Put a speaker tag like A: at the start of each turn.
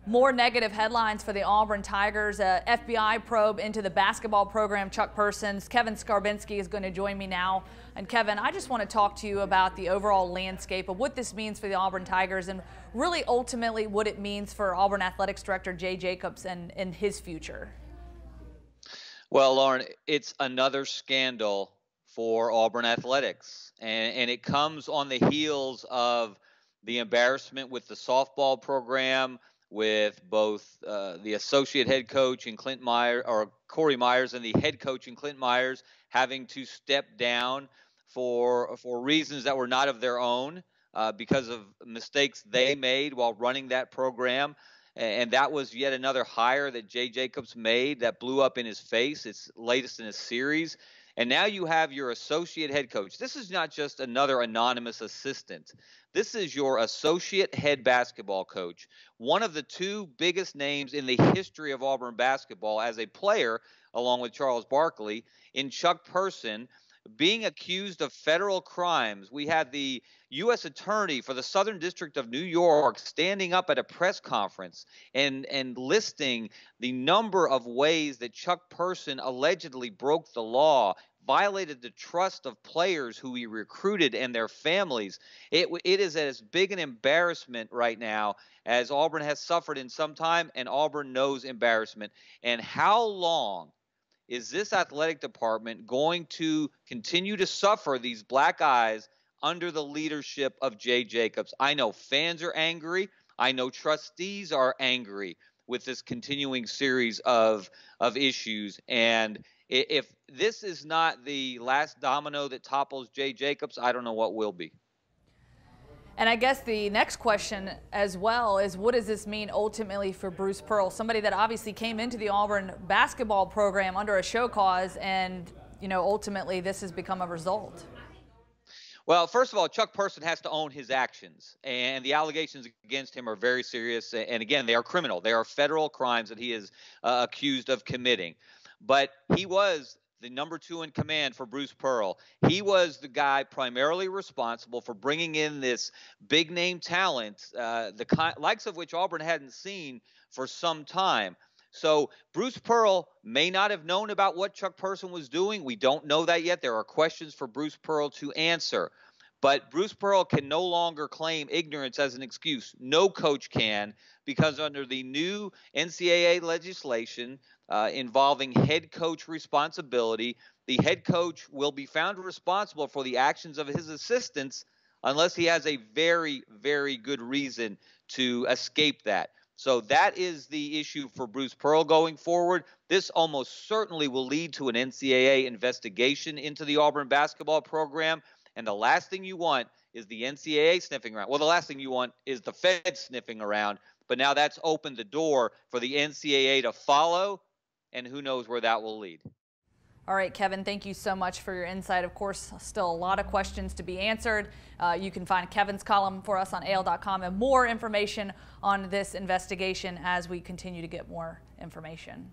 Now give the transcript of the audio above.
A: More negative headlines for the Auburn Tigers. A FBI probe into the basketball program. Chuck Persons, Kevin Scarbinsky is going to join me now. And Kevin, I just want to talk to you about the overall landscape of what this means for the Auburn Tigers and really ultimately what it means for Auburn Athletics Director Jay Jacobs and his future.
B: Well, Lauren, it's another scandal for Auburn Athletics, and it comes on the heels of the embarrassment with the softball program, with both the associate head coach and Corey Myers and the head coach and Clint Myers having to step down for reasons that were not of their own because of mistakes they made while running that program. And that was yet another hire that Jay Jacobs made that blew up in his face. It's latest in a series. And now you have your associate head coach. This is not just another anonymous assistant. This is your associate head basketball coach, one of the two biggest names in the history of Auburn basketball as a player, along with Charles Barkley, in Chuck Person, being accused of federal crimes. We had the U.S. Attorney for the Southern District of New York standing up at a press conference and listing the number of ways that Chuck Person allegedly broke the law, violated the trust of players who he recruited and their families. It is as big an embarrassment right now as Auburn has suffered in some time, and Auburn knows embarrassment. And how long is this athletic department going to continue to suffer these black eyes under the leadership of Jay Jacobs? I know fans are angry. I know trustees are angry with this continuing series of issues. And if this is not the last domino that topples Jay Jacobs, I don't know what will be.
A: And I guess the next question as well is, what does this mean ultimately for Bruce Pearl, somebody that obviously came into the Auburn basketball program under a show cause, and ultimately this has become a result?
B: Well, first of all, Chuck Person has to own his actions, and the allegations against him are very serious. And again, they are criminal. They are federal crimes that he is accused of committing. But he was the number 2 in command for Bruce Pearl. He was the guy primarily responsible for bringing in this big name talent, the likes of which Auburn hadn't seen for some time. So Bruce Pearl may not have known about what Chuck Person was doing. We don't know that yet. There are questions for Bruce Pearl to answer. But Bruce Pearl can no longer claim ignorance as an excuse. No coach can, because under the new NCAA legislation involving head coach responsibility, the head coach will be found responsible for the actions of his assistants unless he has a very, very good reason to escape that. So that is the issue for Bruce Pearl going forward. This almost certainly will lead to an NCAA investigation into the Auburn basketball program. And the last thing you want is the NCAA sniffing around. Well, the last thing you want is the Fed sniffing around. But now that's opened the door for the NCAA to follow, and who knows where that will lead.
A: All right, Kevin, thank you so much for your insight. Of course, still a lot of questions to be answered. You can find Kevin's column for us on AL.com and more information on this investigation as we continue to get more information.